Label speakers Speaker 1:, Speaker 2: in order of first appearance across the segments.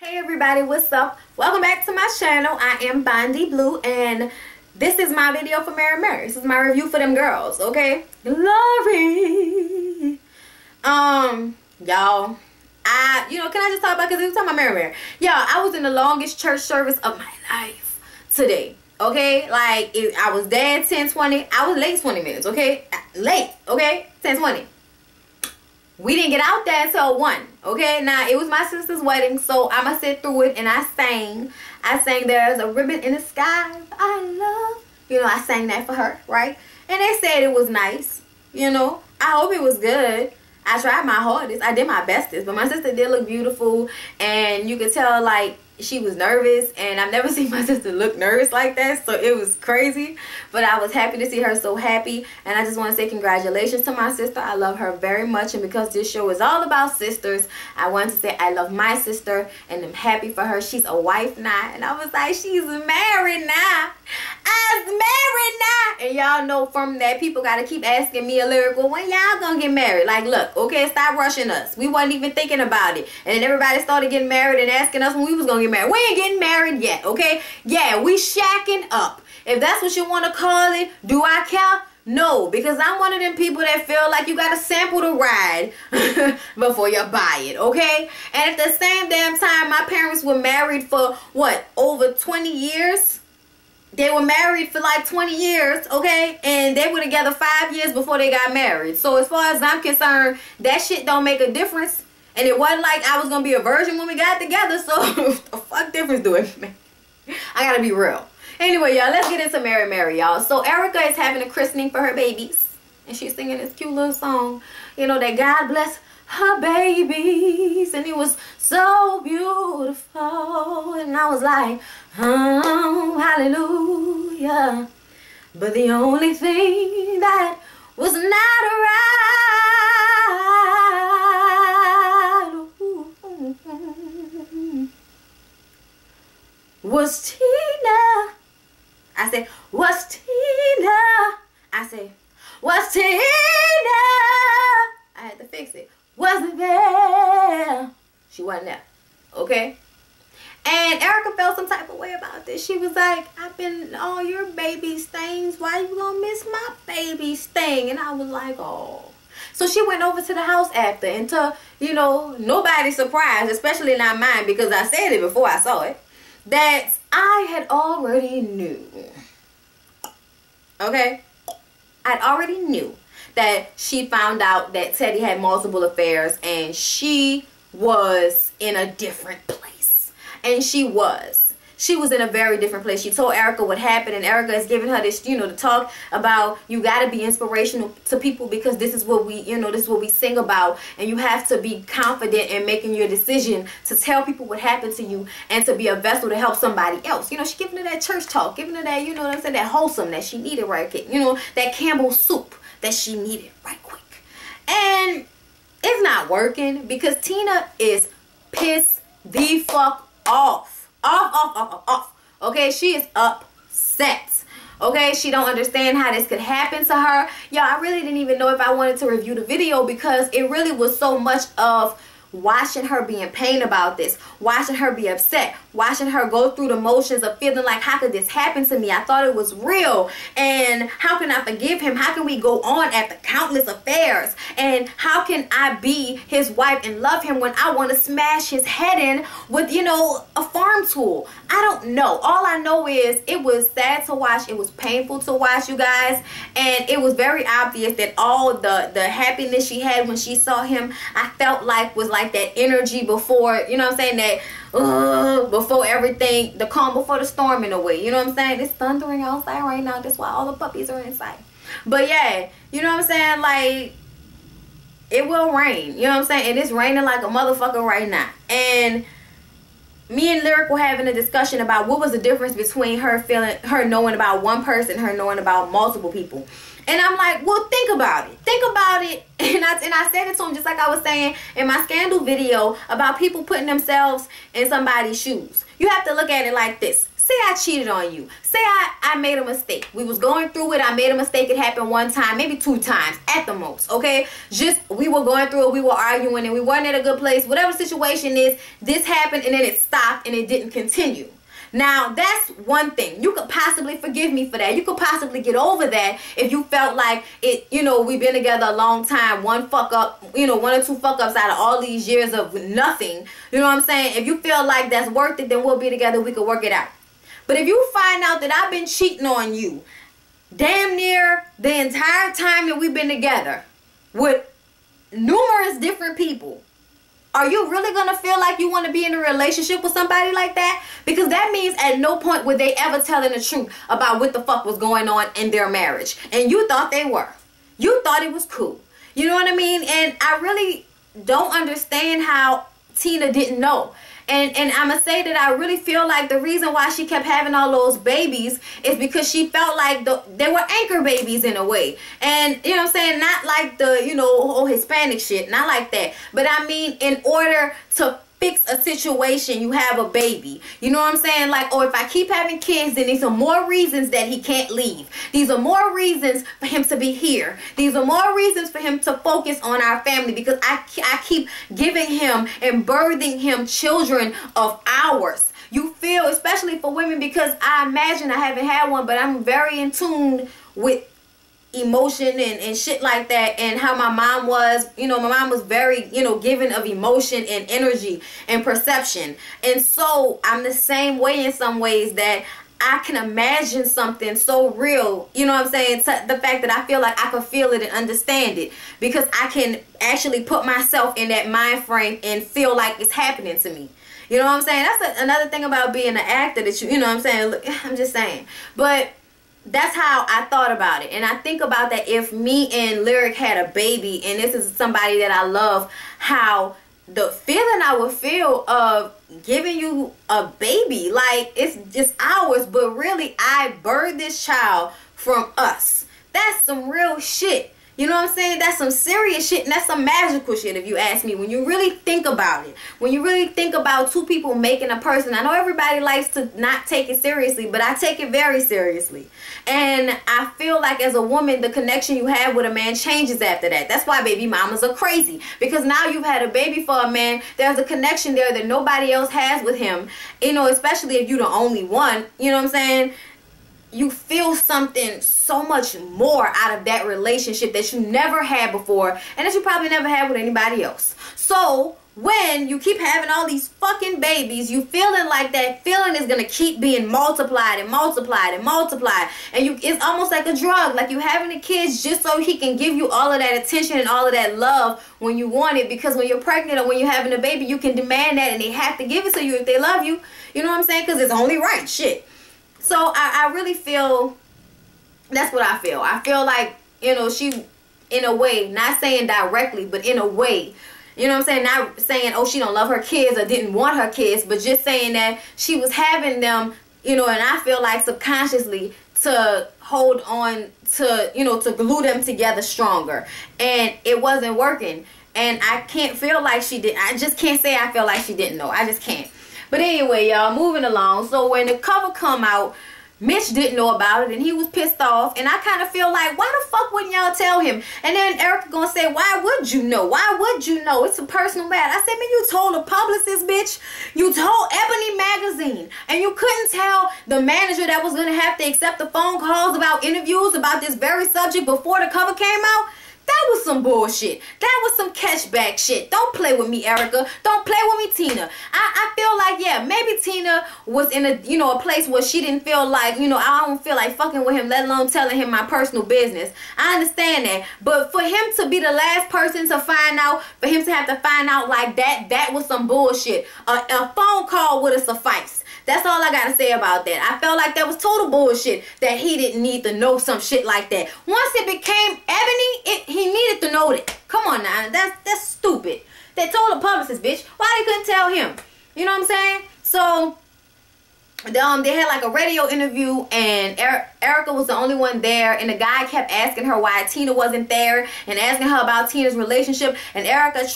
Speaker 1: Hey everybody, what's up? Welcome back to my channel. I am Bondi Blue and this is my video for Mary Mary. This is my review for them girls, okay? Glory. Y'all, can I just talk about, because we were talking about Mary Mary. Y'all, I was in the longest church service of my life today, okay? Like, I was there at 10:20. I was late 20 minutes, okay? Late, okay? 10:20. We didn't get out there until 1, okay? Now, it was my sister's wedding, so I'm going to sit through it, and I sang There's a Ribbon in the Sky I Love. I sang that for her, right? And they said it was nice, I hope it was good. I tried my hardest. I did my bestest, but my sister did look beautiful, and you could tell, like, she was nervous, and I've never seen my sister look nervous like that, so it was crazy. But I was happy to see her so happy, and I just want to say congratulations to my sister. I love her very much, and because this show is all about sisters, I wanted to say I love my sister, and I'm happy for her. She's a wife now, and I was like, she's married now. I'm married now. And y'all know from that, people got to keep asking me a lyrical, when y'all gonna get married? Like, look, okay, stop rushing us. We wasn't even thinking about it. And then everybody started getting married and asking us when we was gonna get married. We ain't getting married yet, okay? Yeah, we shacking up. If that's what you want to call it, do I care? No, because I'm one of them people that feel like you got to sample the ride before you buy it, okay? And at the same damn time, my parents were married for, what, over 20 years? They were married for like 20 years, okay? And they were together 5 years before they got married. So as far as I'm concerned, that shit don't make a difference. And it wasn't like I was going to be a virgin when we got together. So the fuck difference do it make? I got to be real. Anyway, y'all, let's get into Mary Mary, y'all. So Erica is having a christening for her babies. And she's singing this cute little song, that God bless her babies. And it was so beautiful. And I was like, oh, hallelujah. But the only thing that was not right was Tina. I said, was Tina. I said, was Tina. I had to fix it. Wasn't there. She wasn't there. Okay? And Erica felt some type of way about this. She was like, I've been all your baby stains. Why you gonna miss my baby stain? And I was like, oh. So she went over to the house after, and to, nobody's surprised, especially not mine, because I said it before I saw it, that I had already knew. Okay? I already knew that she found out that Teddy had multiple affairs, and she was in a different place. And she was in a very different place. She told Erica what happened, and Erica is giving her this, to talk about, you got to be inspirational to people, because this is what we, this is what we sing about, and you have to be confident in making your decision to tell people what happened to you and to be a vessel to help somebody else. She giving her that church talk, giving her that, what I'm saying, that wholesome that she needed right quick, that Campbell soup that she needed right quick. And it's not working because Tina is pissed the fuck off. Off. Okay, she is upset. Okay, she don't understand how this could happen to her. Y'all, I really didn't even know if I wanted to review the video, because it really was so much of watching her be in pain about this, watching her be upset, watching her go through the motions of feeling like, how could this happen to me? I thought it was real, and how can I forgive him? How can we go on after countless affairs? And how can I be his wife and love him when I want to smash his head in with, a farm tool? I don't know. All I know is it was sad to watch. It was painful to watch, you guys. And it was very obvious that all the happiness she had when she saw him, I felt like was like that energy before, that before everything, the calm before the storm in a way. It's thundering outside right now. That's why all the puppies are inside. But yeah, like, it will rain. And it's raining like a motherfucker right now. And me and Lyric were having a discussion about what was the difference between her knowing about one person, her knowing about multiple people. And I'm like, well, think about it. Think about it. And I said it to him just like I was saying in my scandal video about people putting themselves in somebody's shoes. You have to look at it like this. Say I cheated on you. Say I made a mistake. We was going through it. I made a mistake. It happened one time, maybe 2 times at the most, okay? Just we were going through it. We were arguing and we weren't in a good place. Whatever situation is, this happened and then it stopped and it didn't continue. Now, that's one thing. You could possibly forgive me for that. You could possibly get over that if you felt like it, you know, we've been together a long time. One fuck up, you know, 1 or 2 fuck ups out of all these years of nothing. You know what I'm saying? If you feel like that's worth it, then we'll be together. We could work it out. But if you find out that I've been cheating on you damn near the entire time that we've been together with numerous different people, are you really going to feel like you want to be in a relationship with somebody like that? Because that means at no point were they ever telling the truth about what the fuck was going on in their marriage. And you thought they were. You thought it was cool. You know what I mean? And I really don't understand how Tina didn't know. And I'm going to say that I really feel like the reason why she kept having all those babies is because she felt like they were anchor babies in a way. And, you know what I'm saying, not like the, you know, whole Hispanic shit, not like that. But I mean, in order to fix a situation, you have a baby. You know what I'm saying? Like, oh, if I keep having kids, then these are more reasons that he can't leave. These are more reasons for him to be here. These are more reasons for him to focus on our family, because I keep giving him and birthing him children of ours. You feel, especially for women, because I imagine, I haven't had one, but I'm very in tune with emotion and shit like that, and how my mom was. You know, my mom was very, you know, giving of emotion and energy and perception. And so I'm the same way in some ways, that I can imagine something so real, you know what I'm saying, to the fact that I feel like I can feel it and understand it, because I can actually put myself in that mind frame and feel like it's happening to me. You know what I'm saying? That's another thing about being an actor, that you know what I'm saying, look, I'm just saying. But that's how I thought about it. And I think about that if me and Lyric had a baby, and this is somebody that I love, how the feeling I would feel of giving you a baby, like it's just ours, but really I birthed this child from us. That's some real shit. You know what I'm saying? That's some serious shit, and that's some magical shit, if you ask me. When you really think about it, when you really think about 2 people making a person. I know everybody likes to not take it seriously, but I take it very seriously. And I feel like as a woman, the connection you have with a man changes after that. That's why baby mamas are crazy, because now you've had a baby for a man. There's a connection there that nobody else has with him. You know, especially if you're the only one. You know what I'm saying? You feel something so much more out of that relationship that you never had before, and that you probably never had with anybody else. So when you keep having all these fucking babies, you feeling like that feeling is gonna keep being multiplied and multiplied and multiplied, and it's almost like a drug. Like you having the kids just so he can give you all of that attention and all of that love when you want it, because when you're pregnant or when you're having a baby, you can demand that, and they have to give it to you if they love you. You know what I'm saying? Because it's only right. Shit. So I really feel, that's what I feel. I feel like, you know, she, in a way, not saying directly, but in a way, you know what I'm saying? Not saying, oh, she don't love her kids or didn't want her kids, but just saying that she was having them, you know, and I feel like subconsciously to hold on to, you know, to glue them together stronger. And it wasn't working. And I can't feel like she did. I just can't say I feel like she didn't know. I just can't. But anyway, y'all, moving along. So when the cover come out, Mitch didn't know about it, and he was pissed off. And I kind of feel like, why the fuck wouldn't y'all tell him? And then Erica gonna say, why would you know? Why would you know? It's a personal matter. I said, man, you told a publicist, bitch. You told Ebony Magazine. And you couldn't tell the manager that was gonna have to accept the phone calls about interviews about this very subject before the cover came out? That was some bullshit. That was some catchback shit. Don't play with me, Erica. Don't play with me, Tina. I feel like, yeah, maybe Tina was in a, you know, a place where she didn't feel like, you know, I don't feel like fucking with him, let alone telling him my personal business. I understand that. But for him to be the last person to find out, for him to have to find out like that, that was some bullshit. A phone call would have sufficed. That's all I gotta say about that. I felt like that was total bullshit, that he didn't need to know some shit like that. Once it became Ebony, he needed to know that. Come on now, that's stupid. They told the publicist, bitch. Why they couldn't tell him? You know what I'm saying? So they had like a radio interview, and Erica was the only one there, and the guy kept asking her why Tina wasn't there and asking her about Tina's relationship, and Erica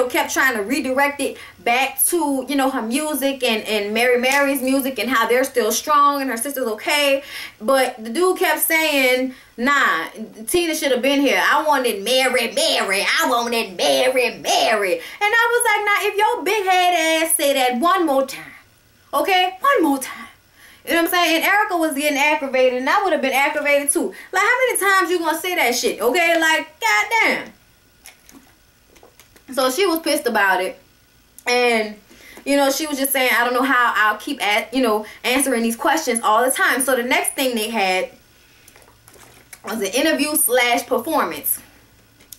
Speaker 1: kept trying to redirect it back to her music and Mary's music and how they're still strong and her sister's okay. But the dude kept saying, nah, Tina should have been here. I wanted Mary. I wanted Mary. And I was like, nah, if your big head ass say that one more time, okay, one more time. You know what I'm saying? And Erica was getting aggravated, and I would have been aggravated too. Like, how many times you gonna say that shit? Okay, like, goddamn. So she was pissed about it, and she was just saying, I don't know how I'll keep answering these questions all the time. So the next thing they had was an interview / performance.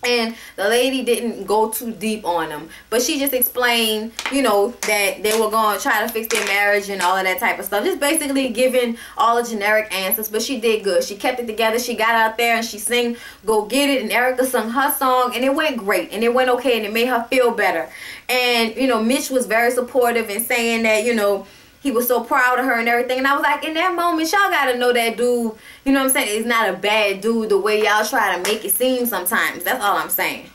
Speaker 1: And the lady didn't go too deep on them, but she just explained, that they were going to try to fix their marriage and all of that type of stuff. Just basically giving all the generic answers, but she did good. She kept it together. She got out there and she sang Go Get It, and Erica sung her song, and it went great, and it went okay, and it made her feel better. And, Mitch was very supportive in saying that, he was so proud of her and everything. And I was like, in that moment, y'all gotta know that dude, you know what I'm saying, is not a bad dude the way y'all try to make it seem sometimes. That's all I'm saying.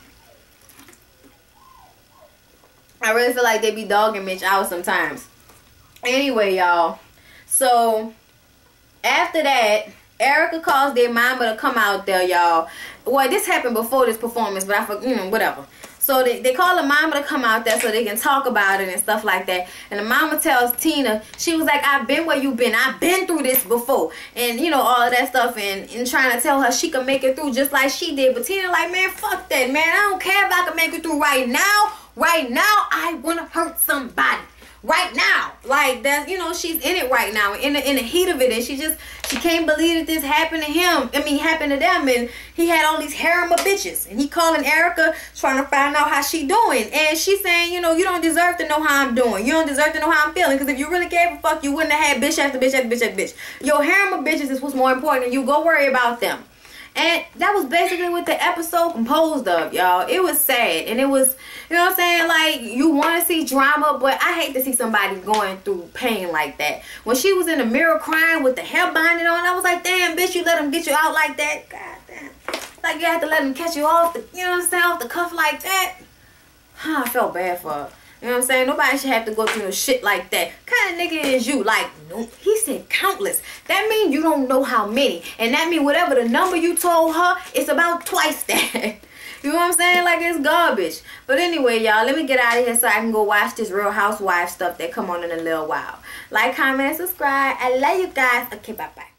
Speaker 1: I really feel like they be dogging Mitch out sometimes. Anyway, y'all. So, after that, Erica calls their mama to come out there, y'all. Well, this happened before this performance, but I forgot, whatever. So they call the mama to come out there so they can talk about it and stuff like that. And the mama tells Tina, she was like, I've been where you been. I've been through this before. And, all of that stuff. And trying to tell her she can make it through just like she did. But Tina like, man, fuck that, man. I don't care if I can make it through right now. Right now, I want to hurt somebody. Right now. Like, that's, she's in it right now. In the heat of it. And she can't believe that this happened to him. Happened to them. And he had all these harem of bitches. And he calling Erica, trying to find out how she doing. And she's saying, you don't deserve to know how I'm doing. You don't deserve to know how I'm feeling. Because if you really gave a fuck, you wouldn't have had bitch after bitch after bitch after bitch. Your harem of bitches is what's more important. And you go worry about them. And that was basically what the episode composed of, y'all. It was sad. And it was, you know what I'm saying? Like, you want to see drama, but I hate to see somebody going through pain like that. When she was in the mirror crying with the hair binding on, I was like, damn, bitch, you let them get you out like that? God damn. Like, you have to let them catch you off the, off the cuff like that? I felt bad for her. You know what I'm saying? Nobody should have to go through no shit like that. What kind of nigga is you? Like, no, he said countless. That means you don't know how many. And that means whatever the number you told her, it's about twice that. You know what I'm saying? Like, it's garbage. But anyway, y'all, let me get out of here so I can go watch this Real Housewives stuff that come on in a little while. Like, comment, and subscribe. I love you guys. Okay, bye-bye.